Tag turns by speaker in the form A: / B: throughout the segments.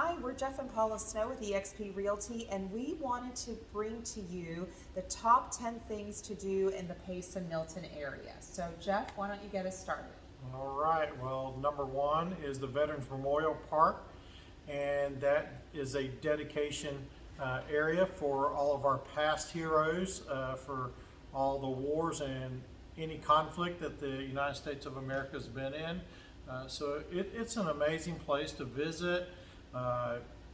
A: Hi, we're Jeff and Paula Snow with eXp Realty, and we wanted to bring to you the top 10 things to do in the Pace and Milton area. So Jeff, why don't you get us started?
B: All right, well, number one is the Veterans Memorial Park, and that is a dedication area for all of our past heroes, for all the wars and any conflict that the United States of America has been in. So it's an amazing place to visit.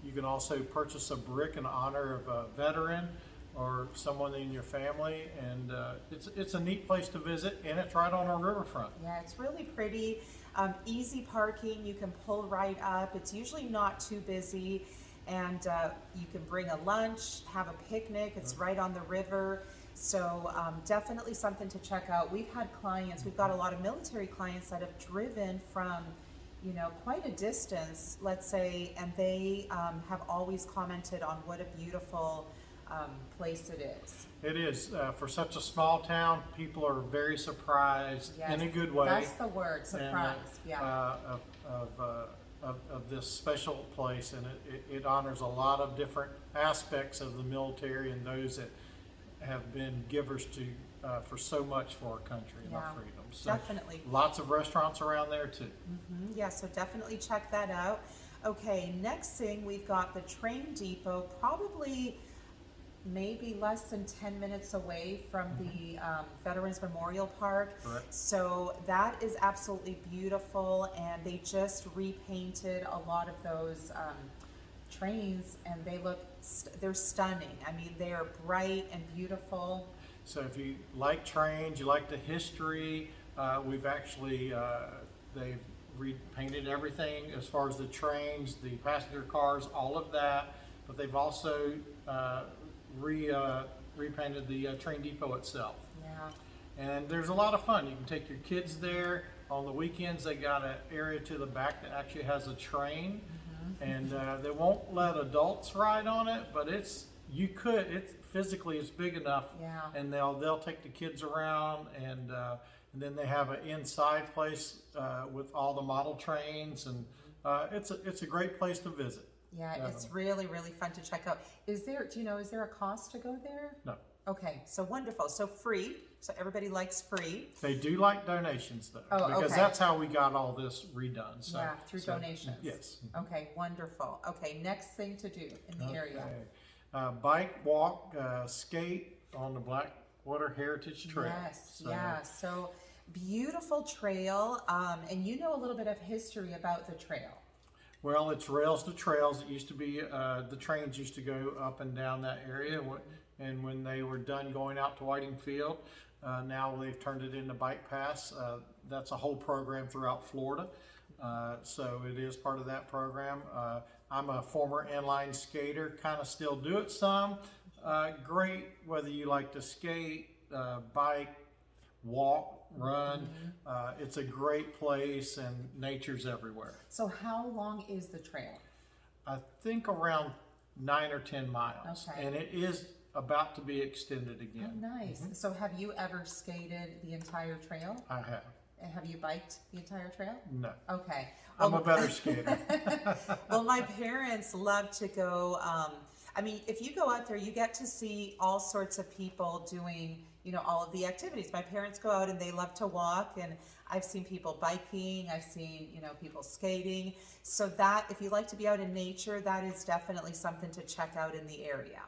B: You can also purchase a brick in honor of a veteran or someone in your family, and it's a neat place to visit, and it's right on our riverfront.
A: Yeah, it's really pretty. Easy parking, you can pull right up. It's usually not too busy, and you can bring a lunch, have a picnic. It's right on the river. So definitely something to check out. We've had clients, we've got a lot of military clients that have driven from quite a distance, let's say, and they have always commented on what a beautiful place it is.
B: It is. For such a small town, people are very surprised,
A: Yes,
B: in a good way.
A: That's the word, surprise.
B: Of this special place, and it honors a lot of different aspects of the military and those that have been givers to for so much for our country and our freedom. So
A: definitely.
B: Lots of restaurants around there too.
A: Yeah, so definitely check that out. Okay, next thing, we've got the train depot, probably maybe less than 10 minutes away from the Veterans Memorial Park.
B: Correct.
A: So that is absolutely beautiful, and they just repainted a lot of those trains, and they're stunning. I mean, they are bright and beautiful.
B: So if you like trains, you like the history, we've actually, they've repainted everything as far as the trains, the passenger cars, all of that, but they've also repainted the train depot itself.
A: Yeah.
B: And there's a lot of fun. You can take your kids there. On the weekends, they got an area to the back that actually has a train, and they won't let adults ride on it, but it's physically it's big enough, and they'll take the kids around, and then they have an inside place with all the model trains, and it's a great place to visit.
A: Yeah, it's really, really fun to check out. Is there a cost to go there?
B: No.
A: Okay, so wonderful. So free. So everybody likes free.
B: They do like donations though, because
A: okay.
B: that's how we got all this redone. So,
A: yeah, through donations.
B: Yes.
A: Okay, wonderful. Okay, next thing to do in the area.
B: Bike, walk, skate on the Blackwater Heritage Trail.
A: Yes, yeah. So beautiful trail, and you know a little bit of history about the trail.
B: Well, it's rails to trails. It used to be, the trains used to go up and down that area, and when they were done going out to Whiting Field, now they've turned it into bike paths. That's a whole program throughout Florida, so it is part of that program. I'm a former inline skater, kind of still do it some. Great whether you like to skate, bike, walk, run. It's a great place, and nature's everywhere.
A: So how long is the trail?
B: I think around 9 or 10 miles,
A: okay.
B: And it is about to be extended again.
A: Oh, nice. So have you ever skated the entire trail?
B: I have.
A: And have you biked the entire trail?
B: No.
A: Okay.
B: I'm a better skater.
A: Well, my parents love to go. I mean, if you go out there, you get to see all sorts of people doing, all of the activities. My parents go out and they love to walk, and I've seen people biking, I've seen, people skating. So that, if you like to be out in nature, that is definitely something to check out in the area.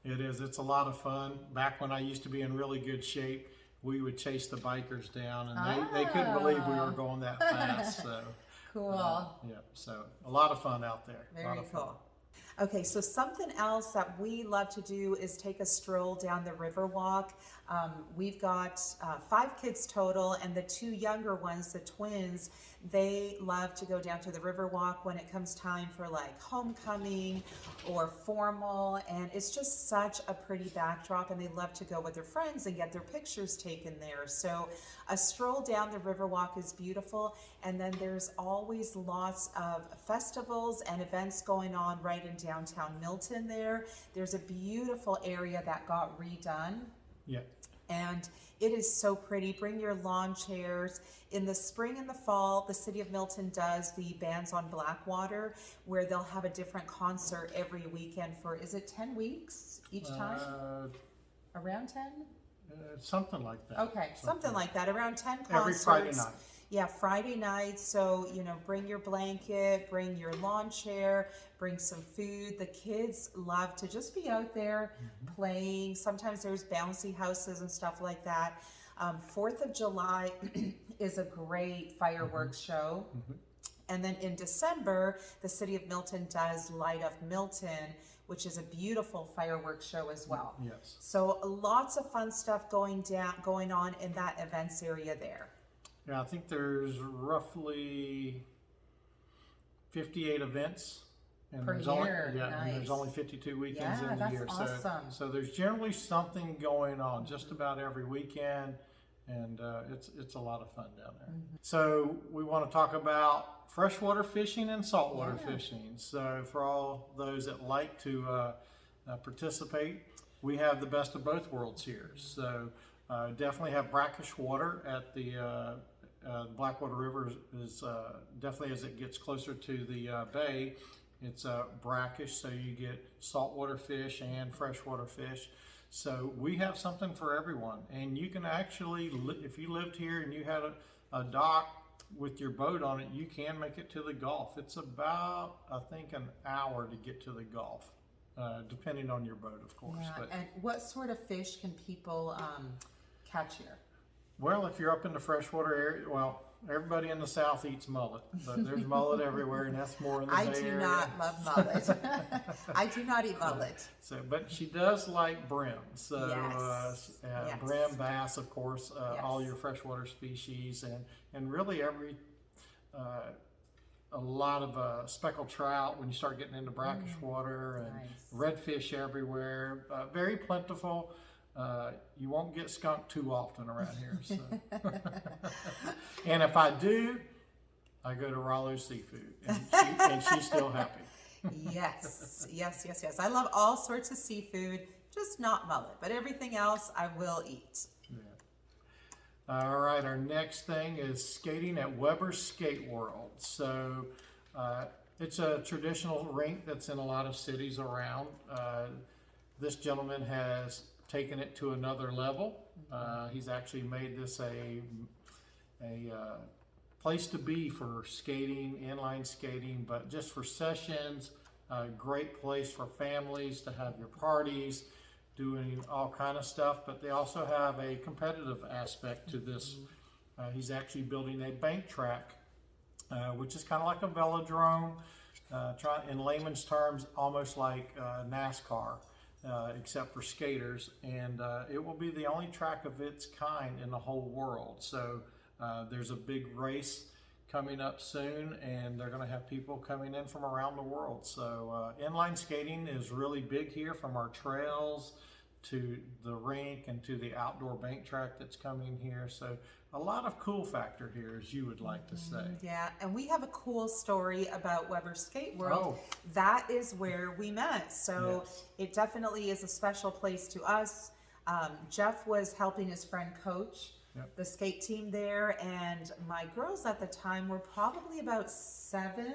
B: It is. It's a lot of fun. Back when I used to be in really good shape, we would chase the bikers down, and they couldn't believe we were going that fast. So
A: cool.
B: Yeah. So a lot of fun out there.
A: Very cool. Okay, so something else that we love to do is take a stroll down the Riverwalk. We've got 5 kids total, and the 2 younger ones, the twins, they love to go down to the Riverwalk when it comes time for like homecoming or formal, and it's just such a pretty backdrop, and they love to go with their friends and get their pictures taken there. So a stroll down the Riverwalk is beautiful, and then there's always lots of festivals and events going on right in downtown Milton there. There's a beautiful area that got redone.
B: Yeah.
A: And it is so pretty. Bring your lawn chairs. In the spring and the fall, the city of Milton does the Bands on Blackwater, where they'll have a different concert every weekend for, is it 10 weeks each time? Around 10?
B: Something like that.
A: Okay, something like that. Around 10 concerts.
B: Every Friday night.
A: Yeah, Friday night. So, bring your blanket, bring your lawn chair, bring some food. The kids love to just be out there playing. Sometimes there's bouncy houses and stuff like that. 4th of July is a great fireworks show. And then in December, the city of Milton does Light Up Milton, which is a beautiful fireworks show as well.
B: Yes.
A: So lots of fun stuff going on in that events area there.
B: Yeah, I think there's roughly 58 events. And
A: Per
B: there's
A: year,
B: only,
A: nice.
B: and there's only 52 weekends
A: Yeah,
B: in the
A: that's
B: year.
A: awesome.
B: So there's generally something going on just about every weekend, and it's a lot of fun down there. So we want to talk about freshwater fishing and saltwater fishing. So for all those that like to participate, we have the best of both worlds here. So definitely have brackish water at the Blackwater River is definitely, as it gets closer to the bay, it's brackish, so you get saltwater fish and freshwater fish. So we have something for everyone, and you can actually, if you lived here and you had a dock with your boat on it, you can make it to the Gulf. It's about, I think, an hour to get to the Gulf, depending on your boat, of course.
A: Yeah,
B: But,
A: and what sort of fish can people catch here?
B: well, if you're up in the freshwater area, well, everybody in the South eats mullet, but there's mullet everywhere, and that's more in the
A: I
B: Bay
A: do
B: Area.
A: not love mullet. I do not eat mullet.
B: So, but she does like brim. So,
A: Yes. Yes.
B: brim, bass, of course, all
A: Yes.
B: your freshwater species, and really a lot of speckled trout when you start getting into brackish water, and
A: Nice.
B: redfish everywhere. Very plentiful. You won't get skunk too often around here. So. And if I do, I go to Rollo's Seafood, and she's still happy.
A: Yes, yes, yes, yes. I love all sorts of seafood, just not mullet, but everything else I will eat.
B: Yeah. All right, our next thing is skating at Weber's Skate World. So it's a traditional rink that's in a lot of cities around. This gentleman has taken it to another level. He's actually made this a place to be for skating, inline skating, but just for sessions. A great place for families to have your parties, doing all kind of stuff. But they also have a competitive aspect to this. He's actually building a bank track, which is kind of like a velodrome. In layman's terms, almost like NASCAR. Except for skaters, and it will be the only track of its kind in the whole world. So there's a big race coming up soon, and they're going to have people coming in from around the world. So inline skating is really big here, from our trails to the rink and to the outdoor bank track that's coming here. So a lot of cool factor here, as you would like to say.
A: Yeah, and we have a cool story about Weber's Skate World.
B: Oh.
A: That is where we met. So
B: Yes.
A: it definitely is a special place to us. Jeff was helping his friend coach the skate team there, and my girls at the time were probably about 7,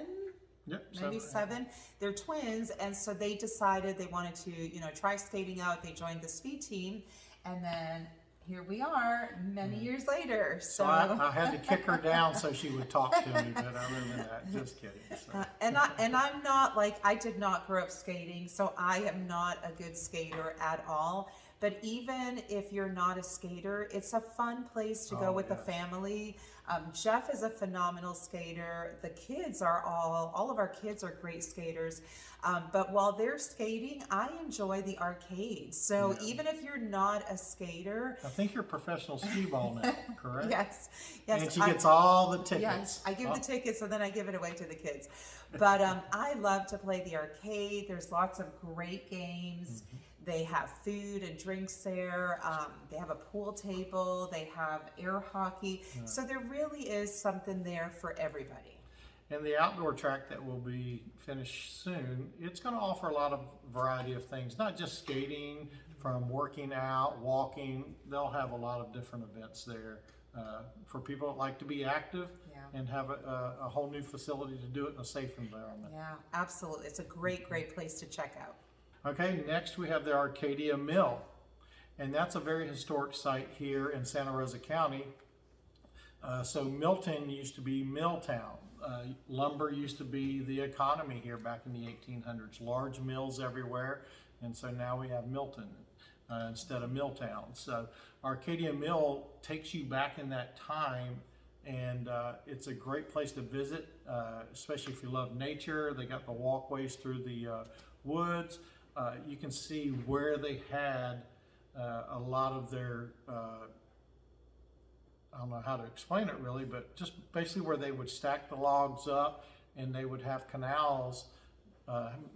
A: maybe 7. They're twins, and so they decided they wanted to, try skating out. They joined the speed team, and then here we are many years later. So
B: I had to kick her down so she would talk to me, but other than that, just kidding. So.
A: and I'm not I did not grow up skating, so I am not a good skater at all. But even if you're not a skater, it's a fun place to go with the family. Jeff is a phenomenal skater. The kids are all of our kids are great skaters. But while they're skating, I enjoy the arcade. So even if you're not a skater.
B: I think you're a professional skee ball now, correct?
A: Yes.
B: And she gets all the tickets.
A: Yes, I give the tickets, and then I give it away to the kids. But I love to play the arcade. There's lots of great games. They have food and drinks there. They have a pool table. They have air hockey. So there really is something there for everybody.
B: And the outdoor track that will be finished soon, it's going to offer a lot of variety of things, not just skating, from working out, walking. They'll have a lot of different events there for people that like to be active and have a whole new facility to do it in a safe environment.
A: Yeah, absolutely. It's a great place to check out.
B: Okay, next we have the Arcadia Mill, and that's a very historic site here in Santa Rosa County. So Milton used to be Mill Town. Lumber used to be the economy here back in the 1800s. Large mills everywhere, and so now we have Milton instead of Milltown. So Arcadia Mill takes you back in that time, and it's a great place to visit, especially if you love nature. They got the walkways through the woods. You can see where they had a lot of their I don't know how to explain it really, but just basically where they would stack the logs up, and they would have canals,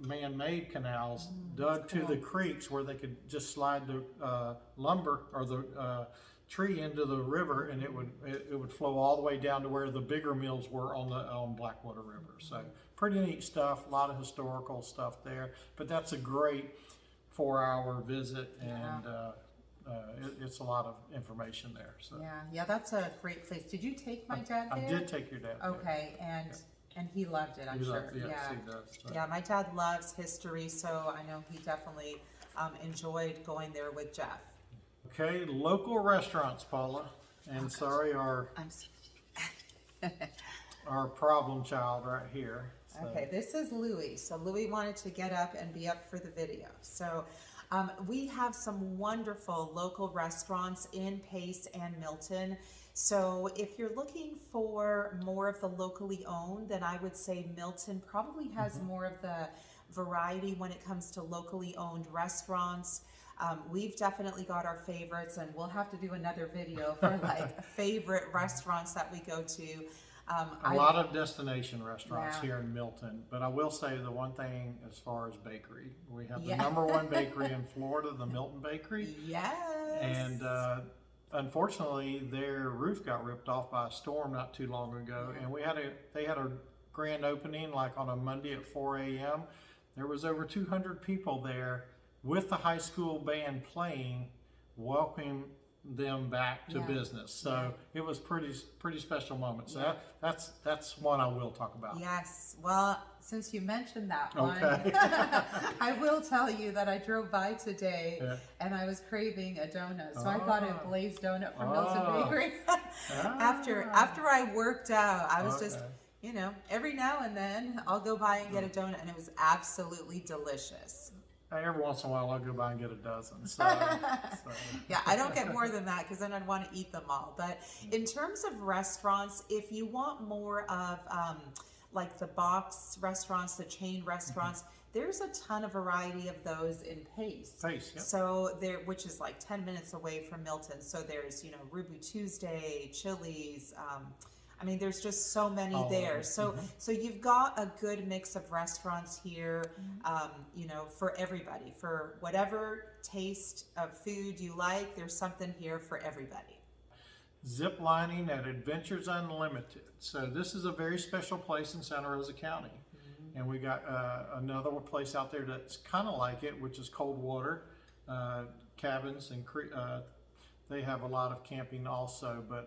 B: man-made canals, dug to the creeks where they could just slide the lumber or the tree into the river, and it would flow all the way down to where the bigger mills were on Blackwater River. So pretty neat stuff, a lot of historical stuff there. But that's a great 4-hour visit, and it's a lot of information there. So
A: yeah, that's a great place. Did you take my dad there?
B: I did take your dad there.
A: Okay, and he loved it, I'm sure.
B: Yes, he does. So.
A: Yeah, my dad loves history, so I know he definitely enjoyed going there with Jeff.
B: Okay, local restaurants, Paula, and sorry, our problem child right here. So.
A: Okay, this is Louie. So Louie wanted to get up and be up for the video. So we have some wonderful local restaurants in Pace and Milton. So if you're looking for more of the locally owned, then I would say Milton probably has more of the variety when it comes to locally owned restaurants. We've definitely got our favorites, and we'll have to do another video for like favorite restaurants that we go to.
B: A lot of destination restaurants here in Milton, but I will say the one thing as far as bakery, we have the #1 bakery in Florida, the Milton Bakery.
A: Yes.
B: And unfortunately, their roof got ripped off by a storm not too long ago, and they had a grand opening like on a Monday at 4 a.m. There was over 200 people there with the high school band playing, welcoming them back to business. So it was pretty special moment. So that's one I will talk about.
A: Yes. Well, since you mentioned that one,
B: okay.
A: I will tell you that I drove by today and I was craving a donut. So I got a glazed donut from Milton Bakery. After I worked out, I was just, you know, every now and then I'll go by and get a donut, and it was absolutely delicious.
B: Every once in a while, I'll go by and get a dozen. So.
A: Yeah, I don't get more than that because then I'd want to eat them all. But in terms of restaurants, if you want more of like the box restaurants, the chain restaurants, there's a ton of variety of those in Pace.
B: Pace, yep.
A: So there, which is like 10 minutes away from Milton. So there's, you know, Ruby Tuesday, Chili's. I mean, there's just so many there. So you've got a good mix of restaurants here, you know, for everybody, for whatever taste of food you like. There's something here for everybody.
B: Zip lining at Adventures Unlimited. So this is a very special place in Santa Rosa County. And we got another place out there that's kind of like it, which is Coldwater cabins, and they have a lot of camping also. But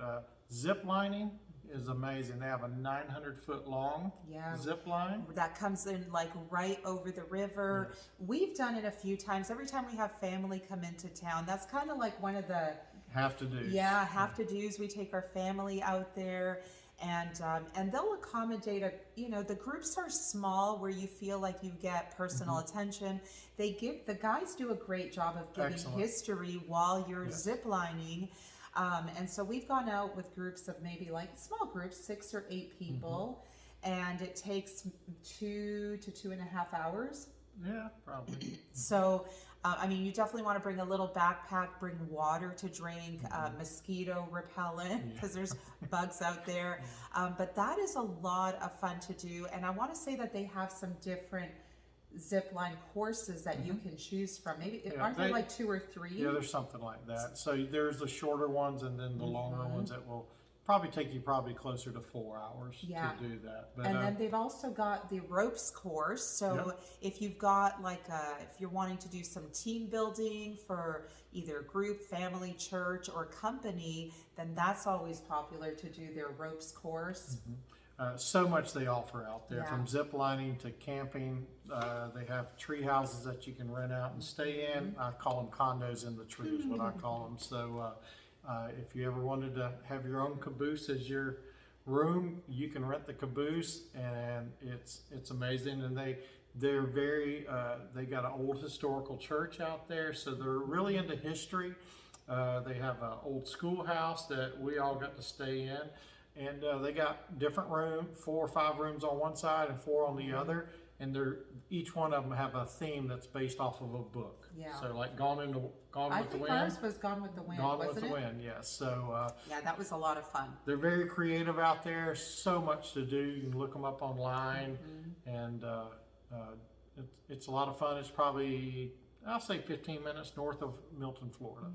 B: zip lining is amazing. They have a 900-foot long zip line
A: that comes in like right over the river. Yes. We've done it a few times. Every time we have family come into town, that's kind of like one of the have to do's. We take our family out there, and they'll accommodate the groups are small where you feel like you get personal attention. The guys do a great job of giving history while you're zip lining. And so we've gone out with groups of maybe like small groups, 6 or 8 people, and it takes 2 to 2.5 hours.
B: Yeah, probably.
A: So, I mean, you definitely want to bring a little backpack, bring water to drink, mosquito repellent, because there's bugs out there. But that is a lot of fun to do. And I want to say that they have some different zip line courses that you can choose from. Maybe aren't there like 2 or 3?
B: Yeah, there's something like that. So there's the shorter ones and then the longer ones that will probably take you closer to 4 hours
A: Yeah.
B: to do that. But
A: And then they've also got the ropes course. So if you've got like if you're wanting to do some team building for either group, family, church, or company, then that's always popular to do their ropes course.
B: so much they offer out there,
A: Yeah.
B: from zip lining to camping. They have tree houses that you can rent out and stay in. I call them condos in the tree is what I call them. So if you ever wanted to have your own caboose as your room, you can rent the caboose, and it's amazing. And they're very they got an old historical church out there, so they're really into history. They have an old schoolhouse that we all got to stay in. And they got different 4 or 5 rooms on one side and 4 on the other, and each one of them have a theme that's based off of a book.
A: Yeah.
B: So like Gone with the Wind.
A: I think ours was Gone with the Wind,
B: Gone
A: wasn't
B: with the
A: it?
B: Wind, yes. So
A: Yeah, that was a lot of fun.
B: they're very creative out there. So much to do. You can look them up online, and it's a lot of fun. It's probably, I'll say, 15 minutes north of Milton, Florida.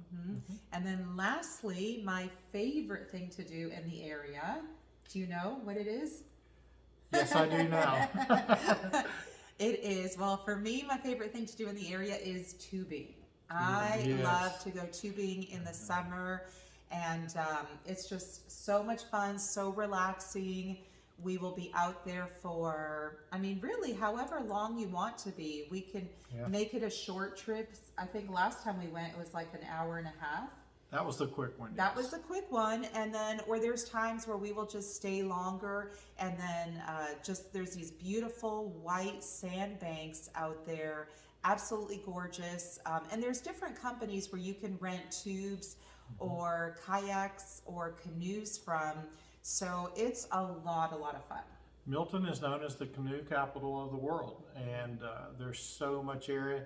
A: And then lastly, my favorite thing to do in the area, do you know what it is?
B: Yes, I do now.
A: It is, well, for me, my favorite thing to do in the area is tubing. I
B: Yes.
A: love to go tubing in the summer, and it's just so much fun, so relaxing. We will be out there for, I mean, really, however long you want to be. We can make it a short trip. I think last time we went, it was like an hour and a half.
B: That was the quick one.
A: That
B: yes.
A: was a quick one, and then, or there's times where we will just stay longer, and then there's these beautiful white sandbanks out there, absolutely gorgeous. And there's different companies where you can rent tubes or kayaks or canoes from. So it's a lot of fun.
B: Milton is known as the canoe capital of the world, and there's so much area.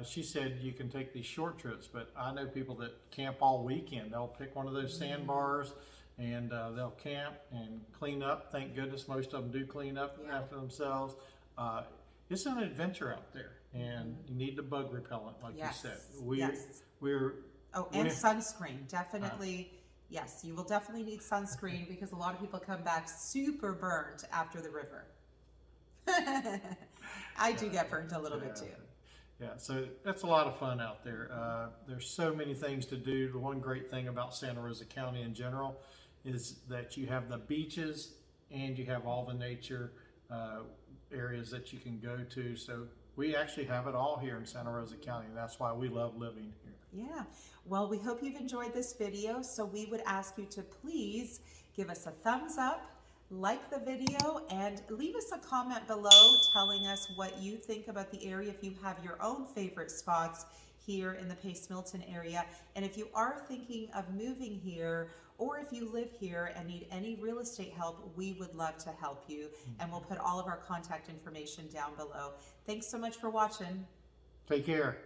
B: She said you can take these short trips, but I know people that camp all weekend. They'll pick one of those sandbars, and they'll camp and clean up. Thank goodness most of them do clean up after themselves. It's an adventure out there, and you need the bug repellent, like you said.
A: And sunscreen, definitely. Yes, you will definitely need sunscreen because a lot of people come back super burnt after the river. I do get burnt a little bit too.
B: Yeah, so that's a lot of fun out there. There's so many things to do. The one great thing about Santa Rosa County in general is that you have the beaches and you have all the nature areas that you can go to. So we actually have it all here in Santa Rosa County, and that's why we love living here.
A: Yeah, well, we hope you've enjoyed this video, so we would ask you to please give us a thumbs up, like the video, and leave us a comment below telling us what you think about the area, if you have your own favorite spots here in the Pace Milton area. And if you are thinking of moving here, or if you live here and need any real estate help, we would love to help you. And we'll put all of our contact information down below. Thanks so much for watching.
B: Take care.